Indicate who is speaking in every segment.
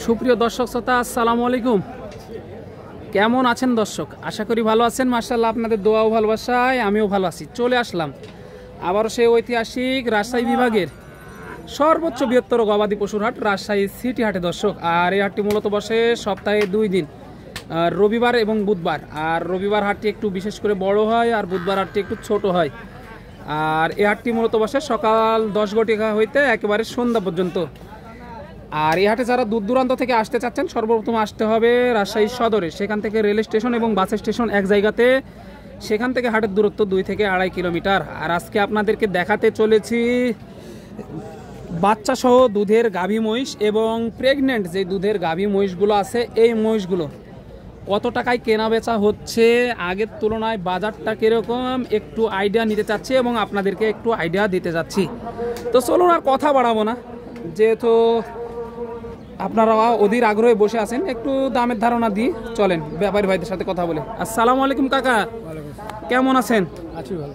Speaker 1: সুপ্রিয় দর্শক শ্রোতা, আসসালামু আলাইকুম। কেমন আছেন দর্শক? আশা করি ভালো আছেন। মাশাআল্লাহ, আপনাদের দোয়া ও ভালোবাসায় আমিও ভালো আছি। চলে আসলাম আবারও সেই ঐতিহাসিক রাজশাহী বিভাগের সর্বোচ্চ বৃহত্তর গবাদি পশুর হাট রাজশাহী সিটি হাটে দর্শক। আর এই হাটটি মূলত বসে সপ্তাহে 2 দিন, রবিবার এবং বুধবার। আর রবিবার হাটটি একটু বিশেষ করে বড় হয়, আর বুধবার হাটটি একটু ছোট হয়। আর এই হাটটি মূলত বসে সকাল 10 ঘটিকা হইতে একেবারে সন্ধ্যা পর্যন্ত। আর এই হাটে যারা দূর দূরান্ত থেকে আসতে চাচ্ছেন, সর্বপ্রথম আসতে হবে রাজশাহী সদরে। সেখান থেকে রেল স্টেশন এবং বাস স্টেশন এক জায়গাতে। সেখান থেকে হাটের দূরত্ব 2 থেকে 2.5 কিলোমিটার। আর আজকে আপনাদেরকে দেখাতে চলেছি বাচ্চা সহ দুধের গাভী মহিষ এবং প্রেগনেন্ট যে দুধের গাভী মহিষগুলো আছে, এই মহিষগুলো কত টাকায় কেনা বেচা হচ্ছে, আগের তুলনায় বাজারটা কীরকম একটু আইডিয়া নিতে চাচ্ছি এবং আপনাদেরকে একটু আইডিয়া দিতে যাচ্ছি। তো চলুন আর কথা বাড়াবো না, যেহেতু আপনারা অধীর আগ্রহে বসে আছেন, একটু দামের ধারণা দিই। চলেন ব্যাপারী ভাইদের সাথে কথা বলে। আসসালামু আলাইকুম কাকা, কেমন আছেন?
Speaker 2: আছি ভালো।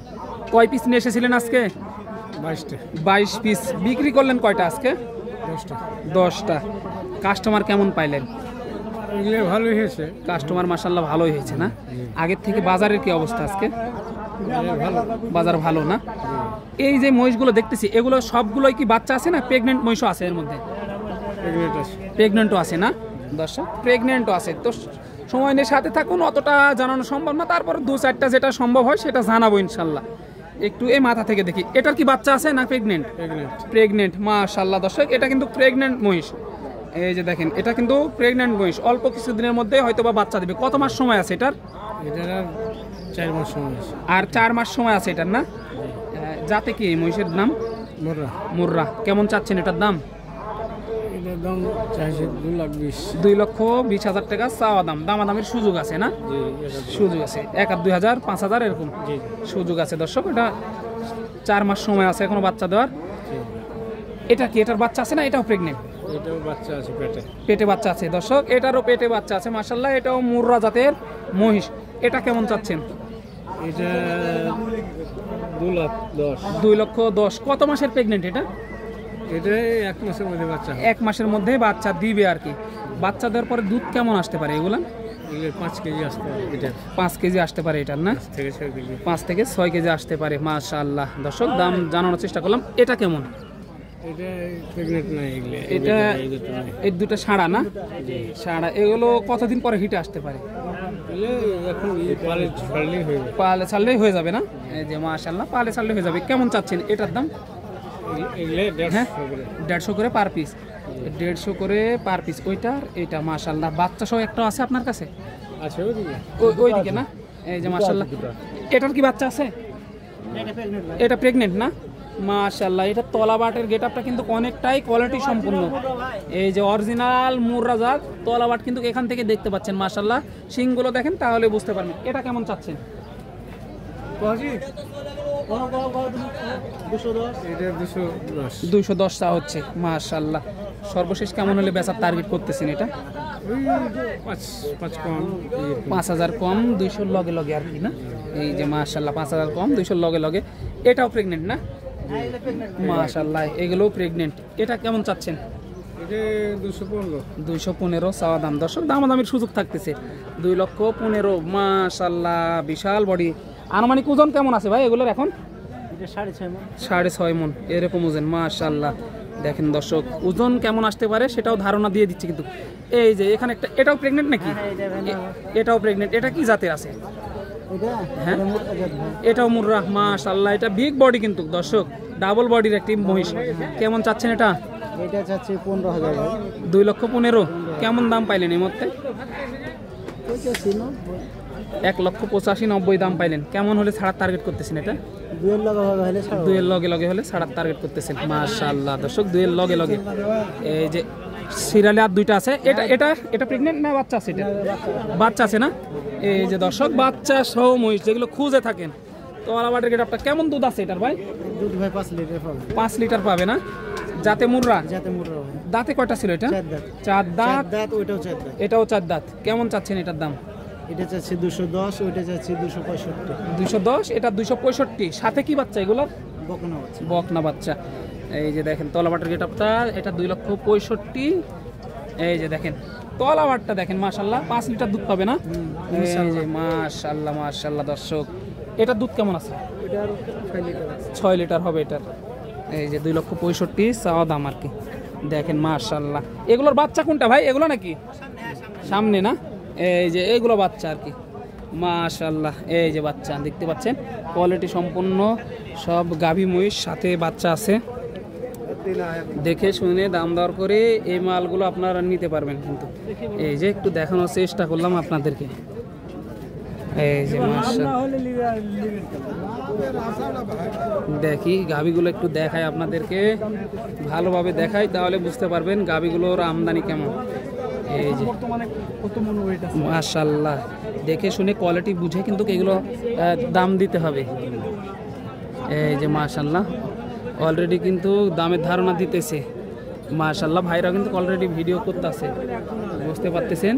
Speaker 1: কয় পিস নিয়ে এসেছিলেন আজকে? 22 পিস। বিক্রি করলেন কয়টা আজকে? 10টা। কাস্টমার কেমন পাইলেন?
Speaker 2: এগুলো ভালোই হয়েছে।
Speaker 1: কাস্টমার মাশাআল্লাহ ভালোই হয়েছে না? আগের থেকে বাজারের কি অবস্থা আজকে?
Speaker 2: ভালো।
Speaker 1: বাজার ভালো না? এই যে মহিষগুলো দেখতেছি, এগুলো সবগুলোই কি বাচ্চা আছে না প্রেগনেন্ট মহিষও আছে এর মধ্যে? প্রেগনেন্টও আছে না দর্শক? প্রেগনেন্টও আছে। তো সময় নিয়ে সাথে থাকুন, অতটা জানানো সম্ভব না, তারপর 2-4টা যেটা সম্ভব হয় সেটা জানাবো ইনশাল্লাহ। একটু এই মাথা থেকে দেখি, এটার কি বাচ্চা আছে না প্রেগনেন্ট? প্রেগনেন্ট মাশাআল্লাহ দর্শক, এটা কিন্তু প্রেগনেন্ট মহিষ। এই যে দেখেন, এটা কিন্তু প্রেগনেন্ট মহিষ, অল্প কিছুদিনের মধ্যে হয়তো বা বাচ্চা দেবে। কত মাস সময় আছে এটার?
Speaker 2: 4 মাস সময় আছে।
Speaker 1: আর 4 মাস সময় আছে এটার না? যাতে কি এই মহিষের নাম?
Speaker 2: মুর্রা।
Speaker 1: মুর্রা। কেমন চাচ্ছেন এটার দাম?
Speaker 2: এটার দাম চাইছে 2,20,000।
Speaker 1: 2,20,000 টাকা চাওয়া দাম। দামাদামের সুযোগ আছে না? সুযোগ আছে, 1,000, 2,000, 5,000 এরকম সুযোগ আছে দর্শক। এটা 4 মাস সময় আছে এখনো বাচ্চা দেওয়ার। এটা কি এটার বাচ্চা আছে না? এটাও প্রেগনেন্ট?
Speaker 2: এটাও বাচ্চা আছে,
Speaker 1: পেটে বাচ্চা আছে দর্শক, এটারও পেটে বাচ্চা আছে মাশাআল্লাহ। এটাও মুর্রা জাতের মহিষ। এটা কেমন চাচ্ছেন?
Speaker 2: এটা 2,10,000।
Speaker 1: 2,10,000। কত মাসের প্রেগনেন্ট এটা?
Speaker 2: এটা 1 মাসের মধ্যে বাচ্চা।
Speaker 1: 1 মাসের মধ্যে বাচ্চা দিবে আর কি। বাচ্চা দেওয়ার পরে দুধ কেমন আসতে পারে এগুলা?
Speaker 2: 5 কেজি আসতে পারে। এটা
Speaker 1: 5 কেজি আসতে পারে এটার না? 5 থেকে 6 কেজি আসতে পারে মাশাআল্লাহ দর্শক। দাম জানানোর চেষ্টা করলাম। এটা কেমন?
Speaker 2: এটা প্রেগনেন্ট না, এগুলো
Speaker 1: এটা এই দুটো সাড়া না? সাড়া। এগুলো কতদিন পরে হিটে আসতে পারে?
Speaker 2: এখন পালে ছাড়লেই হয়ে যাবে।
Speaker 1: পালে ছাড়লেই হয়ে যাবে না? এই যে মাশাআল্লাহ, পালে ছাড়লে হয়ে যাবে। কেমন চাচ্ছেন এটার দাম? হ্যাঁ, 150 করে পার পিস। 150 করে পার পিস। ওইটার এটা মাশাআল্লাহ বাচ্চা সহ একটা আছে আপনার কাছে?
Speaker 2: আছে
Speaker 1: ওইদিকে না? এই যে মাশাআল্লাহ, এটার কি বাচ্চা আছে? এটা প্রেগনেন্ট না? মাশাআল্লাহ, এটা তলাবাটের গেটআপটা কিন্তু অনেকটাই কোয়ালিটি সম্পূর্ণ। এই যে অরিজিনাল মুর্রা জাত তলাবাট কিন্তু এখান থেকে দেখতে পাচ্ছেন মাশাআল্লাহ। শিংগুলো দেখেন তাহলে বুঝতে পারবেন। এটা কেমন চাচ্ছেন? 210 চা হচ্ছে মাশাআল্লাহ। সর্বশেষ কেমন হলে বেচার টার্গেট করতেছেন এটা? 5,000 কম, 200 লগে লগে আর কি না? এই যে মাশাআল্লাহ 5,000 কম, 200 লগে লগে। এটাও প্রেগনেন্ট না? মাশাআল্লাহ, এগুলোও প্রেগনেন্ট। এটা কেমন চাচ্ছেন? 215 চাওয়া দাম দর্শক। দামাদামির সুযোগ থাকতেছে। 2,15,000 মাশাআল্লাহ, বিশাল বডি। আনুমানিক ওজন কেমন আছে ভাই এগুলোর এখন? 6.5 মণ এরকম ওজন মাশাআল্লাহ। দেখেন দর্শক, ওজন কেমন আসতে পারে সেটাও ধারণা দিয়ে দিচ্ছে কিন্তু। এই যে এখানে একটা, এটাও প্রেগনেন্ট নাকি? এটাও প্রেগনেন্ট। এটা কি জাতের আছে? হ্যাঁ, এটাও মুর্রা মাশাআল্লাহ। এটা বিগ বডি কিন্তু দর্শক, ডাবল বডির একটি মহিষ। কেমন চাচ্ছেন এটা?
Speaker 2: এটা চাচ্ছি 15,000।
Speaker 1: 2,15,000। কেমন দাম পাইলেন এই মধ্যে? 1,85,000-90 দাম পাইলেন। কেমন হলে ছাড়ার টার্গেট করতেছেন এটা? 2 লগে লগে হলে ছাড়ার টার্গেট করতেছেন মাশাআল্লাহ দর্শক। 2 লগে লগে। এই যে সিরিয়ালে আর 2টা আছে। এটা প্রেগনেন্ট না বাচ্চা আছে? এটা বাচ্চা আছে না? এই যে দর্শক, বাচ্চা সহ মহিষ যেগুলো খুঁজে থাকেন। তো আলাবাটের গেটআপটা কেমন দুধ আছে এটার ভাই?
Speaker 2: দুধ ভাই 5 লিটার পাবে।
Speaker 1: 5 লিটার পাবে না? যাতে মুর্রা?
Speaker 2: যাতে মুর্রা।
Speaker 1: দাঁতে কয়টা ছিল এটা?
Speaker 2: 4 দাঁত। ওইটাও 4 দাঁত।
Speaker 1: এটাও 4 দাঁত। কেমন চাচ্ছেন এটার দাম?
Speaker 2: এটা চাচ্ছি 210, ওইটা চাচ্ছি 265।
Speaker 1: 210, এটা 265। সাথে কি বাচ্চা এগুলো?
Speaker 2: বকনা বাচ্চা।
Speaker 1: বকনা বাচ্চা। এই যে দেখেন তলাবাটের গেটআপটা, এটা 2,65,000। এই যে দেখেন তলাবাটটা দেখেন মাশাআল্লাহ, 5 লিটার দুধ পাবে না? এই যে মাশাআল্লাহ মাশাআল্লাহ দর্শক, এটার দুধ কেমন আছে?
Speaker 2: এটার 6 লিটার আছে।
Speaker 1: 6 লিটার হবে এটার। এই যে 2,65,000 চাওয়া দাম আর কি। দেখেন মাশাআল্লাহ, এগুলোর বাচ্চা কোনটা ভাই? এগুলো নাকি সামনে না? এই যে এগুলো বাচ্চা আর কি মাশাআল্লাহ। এই যে বাচ্চা দেখতে পাচ্ছেন, কোয়ালিটি সম্পন্ন সব গাভী মহিষ, সাথে বাচ্চা আছে। দেখে শুনে দাম দর করে এই মালগুলো আপনারা নিতে পারবেন কিন্তু। এই যে একটু দেখানোর চেষ্টা করলাম আপনাদেরকে। এই যে মাশাআল্লাহ, দেখি গাভীগুলো একটু দেখাই আপনাদেরকে, ভালোভাবে দেখাই তাহলে বুঝতে পারবেন গাভীগুলোর আমদানি কেমন। এই যে মাশাআল্লাহ, দেখে শুনে কোয়ালিটি বুঝে কিন্তু এগুলো দাম দিতে হবে। এই যে মাশাআল্লাহ, অলরেডি কিন্তু দামের ধারণা দিতেছে মাশাআল্লাহ। ভাইরা কিন্তু অলরেডি ভিডিও করতেছে, বুঝতে পারতেছেন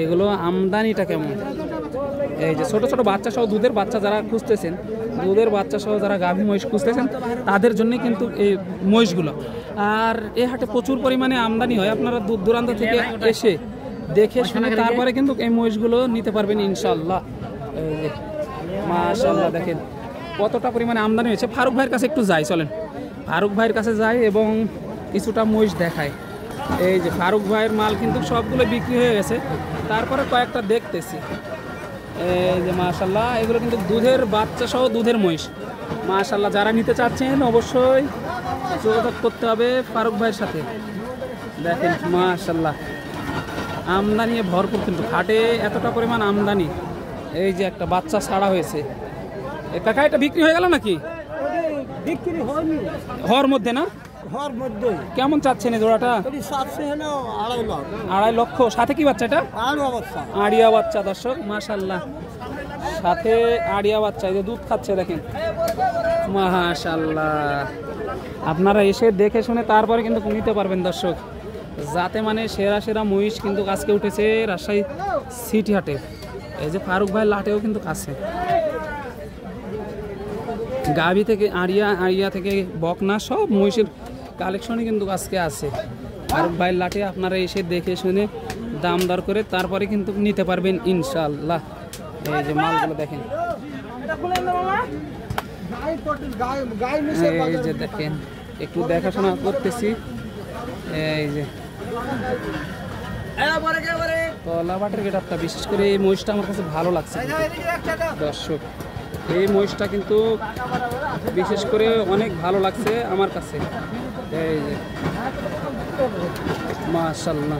Speaker 1: এগুলো আমদানিটা কেমন। এই যে ছোট ছোট বাচ্চা সহ দুধের বাচ্চা যারা খুঁজতেছেন, দুধের বাচ্চা সহ যারা গাভী মহিষ খুঁজতেছেন, তাদের জন্যই কিন্তু এই মহিষগুলো। আর এই হাটে প্রচুর পরিমাণে আমদানি হয়, আপনারা দূর দূরান্ত থেকে এসে দেখে শুনে তারপরে কিন্তু এই মহিষগুলো নিতে পারবেন ইনশাআল্লাহ। এই যে মাশাআল্লাহ, দেখেন কতটা পরিমাণে আমদানি হয়েছে। ফারুক ভাইয়ের কাছে একটু যাই, চলেন ফারুক ভাইয়ের কাছে যাই এবং কিছুটা মহিষ দেখায়। এই যে ফারুক ভাইয়ের মাল কিন্তু সবগুলো বিক্রি হয়ে গেছে, তারপরে কয়েকটা দেখতেছি। এই যে মাশাআল্লাহ, এগুলো কিন্তু দুধের বাচ্চা সহ দুধের মহিষ মাশাআল্লাহ। যারা নিতে চাচ্ছেন অবশ্যই যোগাযোগ করতে হবে ফারুক ভাইয়ের সাথে। দেখেন মাশাআল্লাহ, আমদানি ভরপুর কিন্তু হাটে, এতটা পরিমাণ আমদানি। এই যে একটা বাচ্চা ছাড়া হয়েছে, কাকা এটা বিক্রি হয়ে গেল নাকি?
Speaker 2: বিক্রি হয়নি,
Speaker 1: হওয়ার মধ্যে না?
Speaker 2: হওয়ার মধ্যে।
Speaker 1: কেমন চাচ্ছেন এই জোড়াটা?
Speaker 2: 2.5 লাখ।
Speaker 1: 2.5 লক্ষ। সাথে কি বাচ্চা এটা? আড়িয়া বাচ্চা দর্শক মাশাআল্লাহ, সাথে আড়িয়া বাচ্চা। এই যে দুধ খাচ্ছে দেখেন মাশাআল্লাহ। আপনারা এসে দেখে শুনে তারপরে কিন্তু নিতে পারবেন দর্শক, যাতে মানে সেরা সেরা মহিষ কিন্তু আজকে উঠেছে রাজশাহী সিটি হাটে। এই যে ফারুক ভাই লাটেও কিন্তু কাছে, গাভী থেকে আড়িয়া থেকে বকনা সব মহিষের কালেকশনই কিন্তু আজকে আছে ফারুক ভাইয়ের লাটে। আপনারা এসে দেখে শুনে দাম দর করে তারপরে কিন্তু নিতে পারবেন ইনশাআল্লাহ। এই যে মালগুলো দেখেন, এই যে দেখেন একটু দেখাশোনা করতেছি। এই যে তলাবাটের গেটআপটা, বিশেষ করে এই মহিষটা আমার কাছে ভালো লাগছে দর্শক। এই মহিষটা কিন্তু বিশেষ করে অনেক ভালো লাগছে আমার কাছে। এই যে মাশাআল্লাহ।